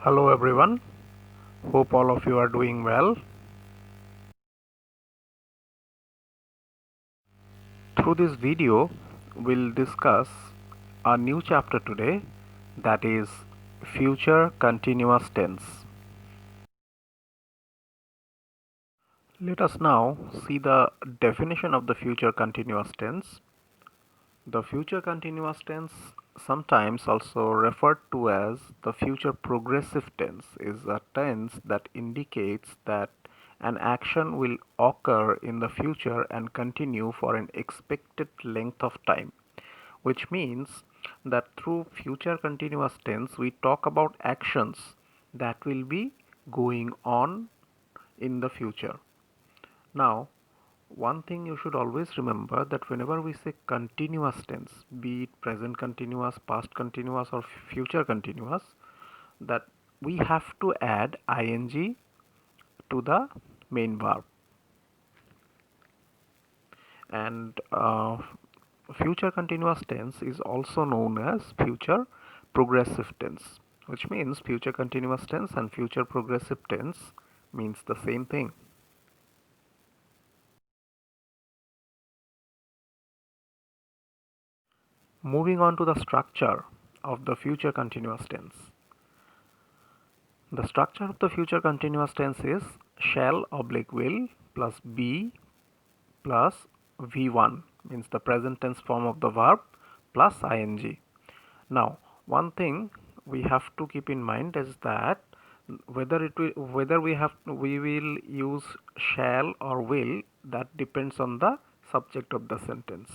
Hello everyone, hope all of you are doing well. Through this video, we'll discuss a new chapter today, that is future continuous tense. Let us now see the definition of the future continuous tense. The future continuous tense, sometimes also referred to as the future progressive tense, is a tense that indicates that an action will occur in the future and continue for an expected length of time, which means that through future continuous tense we talk about actions that will be going on in the future. Now, one thing you should always remember, that whenever we say continuous tense, be it present continuous, past continuous or future continuous, that we have to add ing to the main verb. And future continuous tense is also known as future progressive tense, which means future continuous tense and future progressive tense means the same thing. Moving on to the structure of the future continuous tense. The structure of the future continuous tense is shall oblique will plus be plus v1, means the present tense form of the verb, plus ing. Now, one thing we have to keep in mind is that whether we will use shall or will, that depends on the subject of the sentence.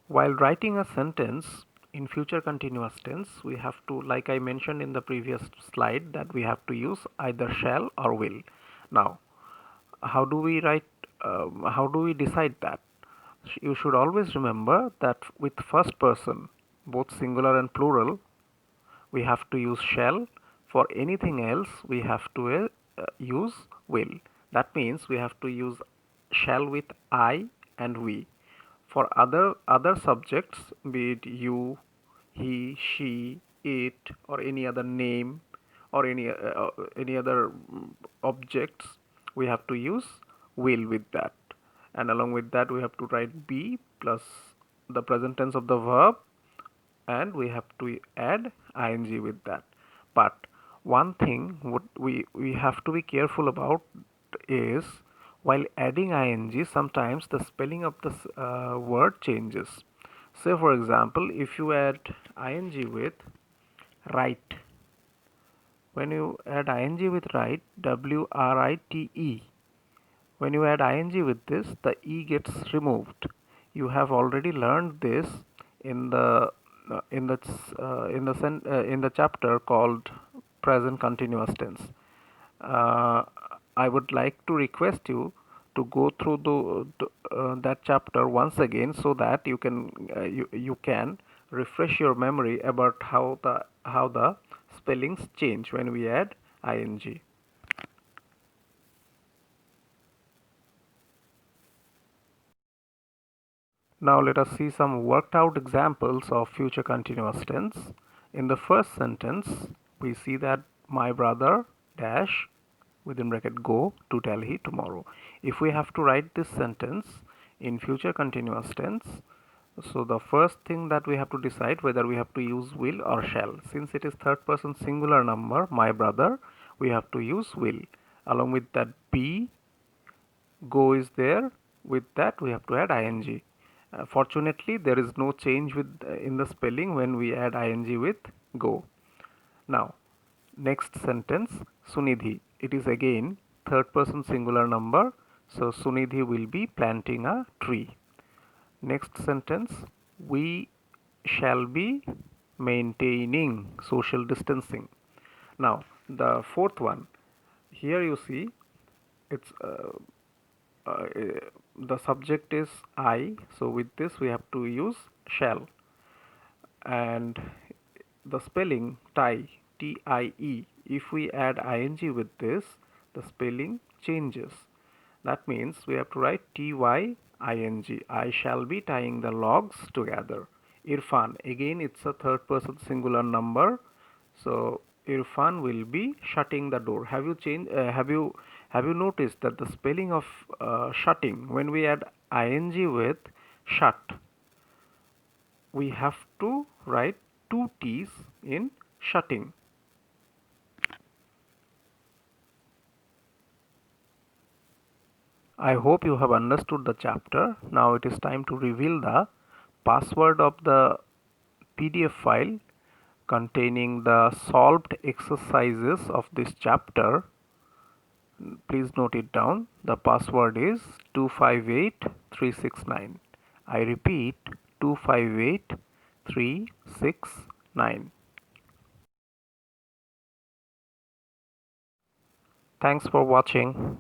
While writing a sentence in future continuous tense, we have to, like I mentioned in the previous slide, that we have to use either shall or will. Now, how do we write? How do we decide that? You should always remember that with first person, both singular and plural, we have to use shall. For anything else, we have to use will. That means we have to use shall with I and we. For other subjects, be it you, he, she, it, or any other name, or any other objects, we have to use will with that. And along with that, we have to write be plus the present tense of the verb, and we have to add ing with that. But one thing what we have to be careful about is, while adding ing, sometimes the spelling of the word changes. Say for example, if you add ing with write, when you add ing with write, write, when you add ing with this, the e gets removed. You have already learned this in the in the chapter called present continuous tense. I would like to request you to go through that chapter once again, so that you can refresh your memory about how the spellings change when we add ing. Now let us see some worked out examples of future continuous tense. In the first sentence, we see that my brother dash within bracket go to Delhi tomorrow. If we have to write this sentence in future continuous tense, so the first thing that we have to decide whether we have to use will or shall. Since it is third person singular number, my brother, we have to use will. Along with that, be, go is there. With that, we have to add ing. Fortunately, there is no change in the spelling when we add ing with go. Now, next sentence, Sunidhi. It is again third person singular number, so Sunidhi will be planting a tree. Next sentence, we shall be maintaining social distancing. Now, the fourth one, here you see it's uh, the subject is I, so with this we have to use shall, and the spelling tie, tie, if we add ing with this, the spelling changes. That means we have to write ing. I shall be tying the logs together. Irfan, again it's a third person singular number. So Irfan will be shutting the door. Have you noticed that the spelling of shutting, when we add ing with shut, we have to write two t's in shutting. I hope you have understood the chapter. Now it is time to reveal the password of the PDF file containing the solved exercises of this chapter. Please note it down. The password is 258369. I repeat, 258369. Thanks for watching.